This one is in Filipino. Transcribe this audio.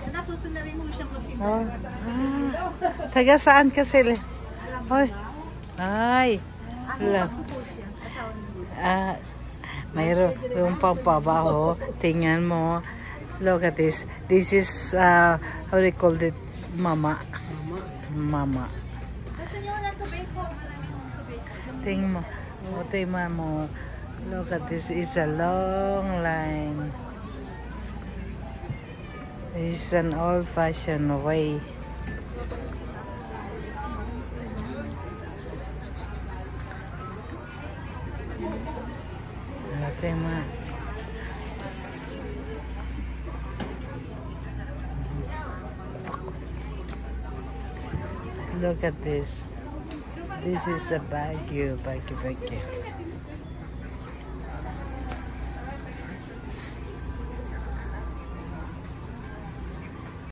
Natuto na rin mo siyang mag-ibig. Oh. Taga saan ka sila? Hoy. Ay. Lang. Mayroon yung pampabaho. Tingnan mo. Look at this. This is, how do you call it? Mama. Mama. Gusto niyo walang tubig po? Maraming tubig. Tingnan mo. Tingnan mo. Look at this. It's a long line. This is an old-fashioned way. Tingnan. Look at this. This is a Baguio.